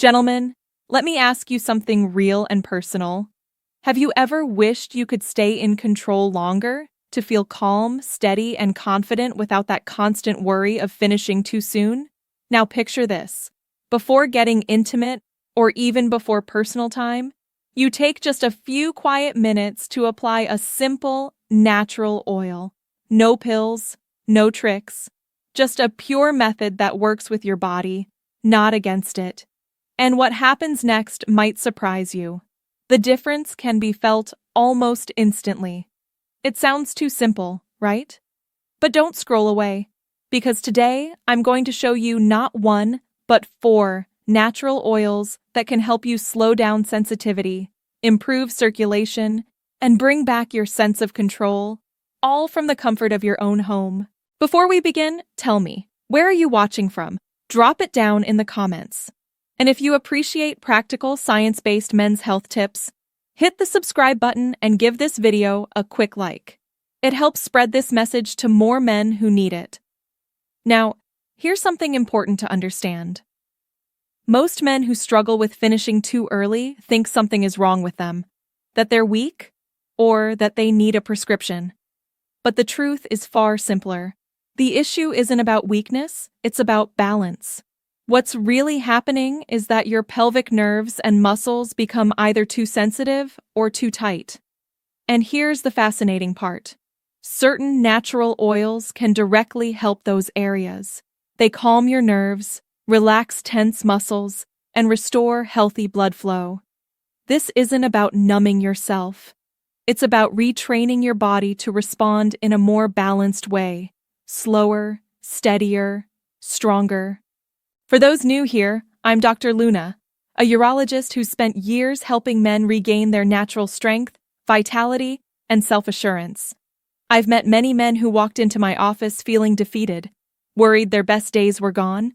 Gentlemen, let me ask you something real and personal. Have you ever wished you could stay in control longer, to feel calm, steady, and confident without that constant worry of finishing too soon? Now picture this. Before getting intimate, or even before personal time, you take just a few quiet minutes to apply a simple, natural oil. No pills, no tricks, just a pure method that works with your body, not against it. And what happens next might surprise you. The difference can be felt almost instantly. It sounds too simple, right? But don't scroll away, because today I'm going to show you not one, but 4 natural oils that can help you slow down sensitivity, improve circulation, and bring back your sense of control, all from the comfort of your own home. Before we begin, tell me, where are you watching from? Drop it down in the comments. And if you appreciate practical, science-based men's health tips, hit the subscribe button and give this video a quick like. It helps spread this message to more men who need it. Now, here's something important to understand. Most men who struggle with finishing too early think something is wrong with them, that they're weak, or that they need a prescription. But the truth is far simpler. The issue isn't about weakness, it's about balance. What's really happening is that your pelvic nerves and muscles become either too sensitive or too tight. And here's the fascinating part. Certain natural oils can directly help those areas. They calm your nerves, relax tense muscles, and restore healthy blood flow. This isn't about numbing yourself. It's about retraining your body to respond in a more balanced way. Slower, steadier, stronger. For those new here, I'm Dr. Luna, a urologist who's spent years helping men regain their natural strength, vitality, and self-assurance. I've met many men who walked into my office feeling defeated, worried their best days were gone.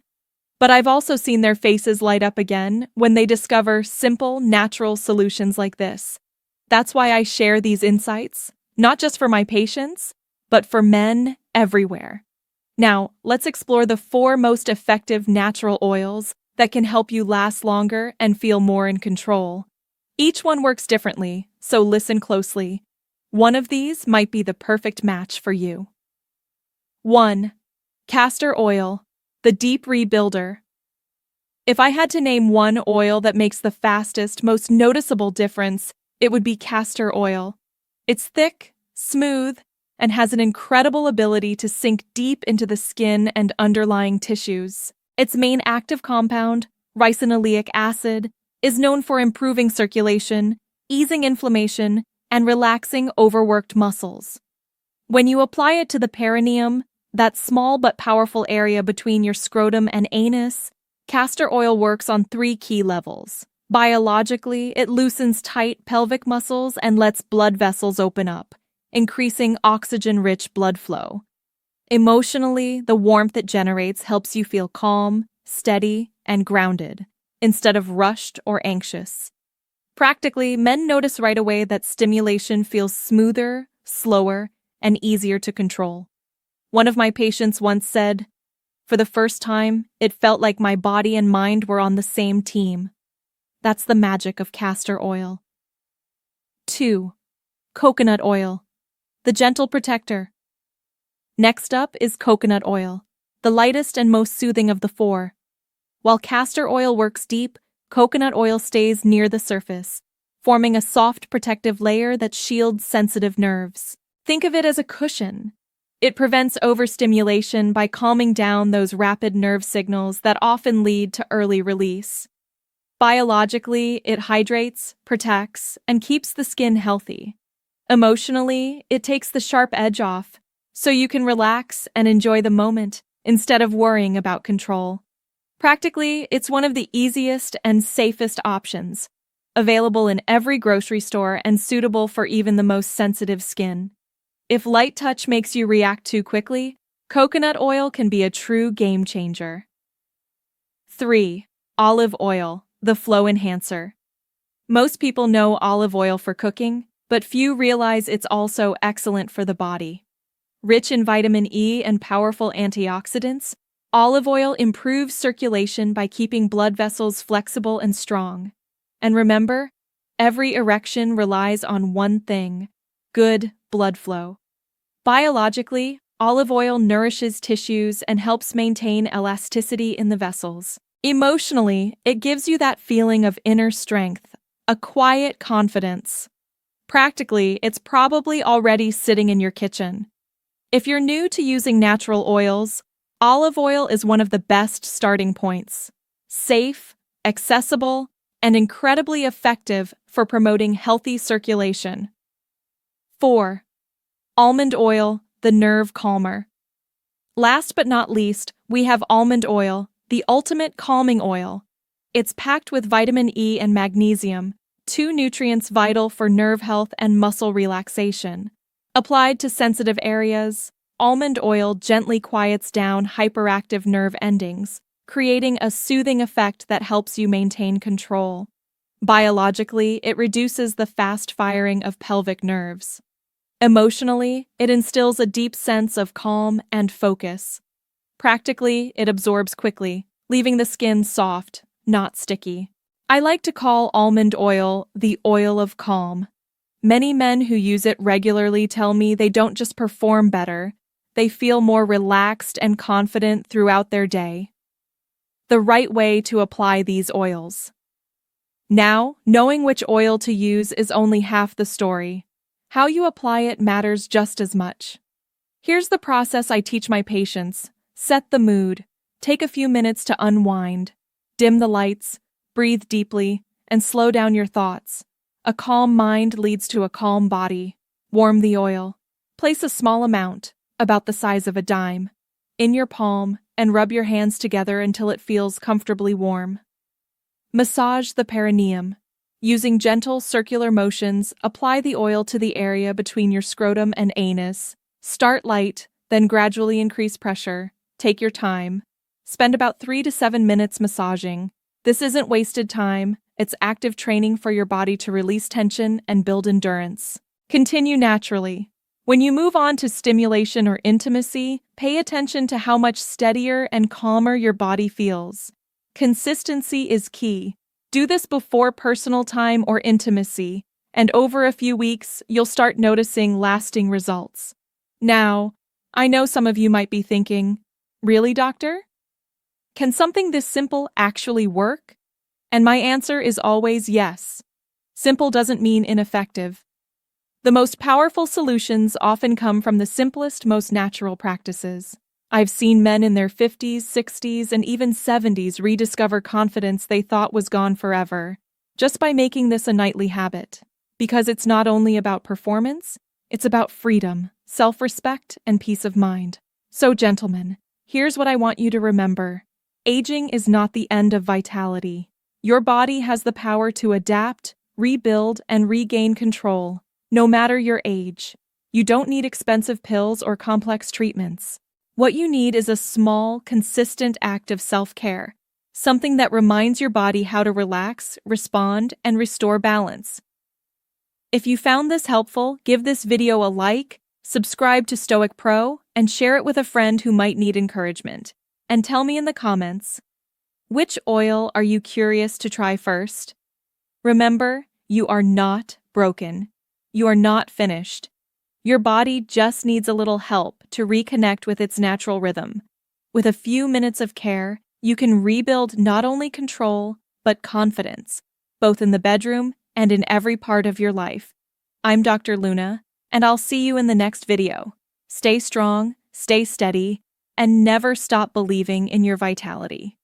But I've also seen their faces light up again when they discover simple, natural solutions like this. That's why I share these insights, not just for my patients, but for men everywhere. Now, let's explore the 4 most effective natural oils that can help you last longer and feel more in control. Each one works differently, so listen closely. One of these might be the perfect match for you. 1. Castor oil, the deep rebuilder. If I had to name one oil that makes the fastest, most noticeable difference, it would be castor oil. It's thick, smooth, and has an incredible ability to sink deep into the skin and underlying tissues. Its main active compound, ricinoleic acid, is known for improving circulation, easing inflammation, and relaxing overworked muscles. When you apply it to the perineum, that small but powerful area between your scrotum and anus, castor oil works on 3 key levels. Biologically, it loosens tight pelvic muscles and lets blood vessels open up, increasing oxygen-rich blood flow. Emotionally, the warmth it generates helps you feel calm, steady, and grounded, instead of rushed or anxious. Practically, men notice right away that stimulation feels smoother, slower, and easier to control. One of my patients once said, "For the first time, it felt like my body and mind were on the same team." That's the magic of castor oil. 2. Coconut oil, the gentle protector. Next up is coconut oil, the lightest and most soothing of the 4. While castor oil works deep, coconut oil stays near the surface, forming a soft protective layer that shields sensitive nerves. Think of it as a cushion. It prevents overstimulation by calming down those rapid nerve signals that often lead to early release. Biologically, it hydrates, protects, and keeps the skin healthy. Emotionally, it takes the sharp edge off, so you can relax and enjoy the moment instead of worrying about control. Practically, it's one of the easiest and safest options, available in every grocery store and suitable for even the most sensitive skin. If light touch makes you react too quickly, coconut oil can be a true game changer. 3. Olive oil, the flow enhancer. Most people know olive oil for cooking, but few realize it's also excellent for the body. Rich in vitamin E and powerful antioxidants, Olive oil improves circulation by keeping blood vessels flexible and strong. And remember, every erection relies on one thing: good blood flow. Biologically, olive oil nourishes tissues and helps maintain elasticity in the vessels. Emotionally, it gives you that feeling of inner strength, a quiet confidence. Practically, it's probably already sitting in your kitchen. If you're new to using natural oils, olive oil is one of the best starting points. Safe, accessible, and incredibly effective for promoting healthy circulation. 4. Almond oil, the nerve calmer. Last but not least, we have almond oil, the ultimate calming oil. It's packed with vitamin E and magnesium, two nutrients vital for nerve health and muscle relaxation. Applied to sensitive areas, almond oil gently quiets down hyperactive nerve endings, creating a soothing effect that helps you maintain control. Biologically, it reduces the fast firing of pelvic nerves. Emotionally, it instills a deep sense of calm and focus. Practically, it absorbs quickly, leaving the skin soft, not sticky. I like to call almond oil the oil of calm. Many men who use it regularly tell me they don't just perform better, they feel more relaxed and confident throughout their day. The right way to apply these oils. Now, knowing which oil to use is only half the story. How you apply it matters just as much. Here's the process I teach my patients. Set the mood. Take a few minutes to unwind. Dim the lights, breathe deeply, and slow down your thoughts. A calm mind leads to a calm body. Warm the oil. Place a small amount, about the size of a dime, in your palm and rub your hands together until it feels comfortably warm. Massage the perineum. Using gentle circular motions, apply the oil to the area between your scrotum and anus. Start light, then gradually increase pressure. Take your time. Spend about 3 to 7 minutes massaging. This isn't wasted time, it's active training for your body to release tension and build endurance. Continue naturally. When you move on to stimulation or intimacy, pay attention to how much steadier and calmer your body feels. Consistency is key. Do this before personal time or intimacy, and over a few weeks, you'll start noticing lasting results. Now, I know some of you might be thinking, really, doctor? Can something this simple actually work? And my answer is always yes. Simple doesn't mean ineffective. The most powerful solutions often come from the simplest, most natural practices. I've seen men in their 50s, 60s, and even 70s rediscover confidence they thought was gone forever, just by making this a nightly habit. Because it's not only about performance, it's about freedom, self-respect, and peace of mind. So, gentlemen, here's what I want you to remember. Aging is not the end of vitality. Your body has the power to adapt, rebuild, and regain control, no matter your age. You don't need expensive pills or complex treatments. What you need is a small, consistent act of self-care, something that reminds your body how to relax, respond, and restore balance. If you found this helpful, give this video a like, subscribe to Stoic Pro, and share it with a friend who might need encouragement. And tell me in the comments, which oil are you curious to try first? Remember, you are not broken. You are not finished. Your body just needs a little help to reconnect with its natural rhythm. With a few minutes of care, you can rebuild not only control, but confidence, both in the bedroom and in every part of your life. I'm Dr. Luna, and I'll see you in the next video. Stay strong, stay steady, and never stop believing in your vitality.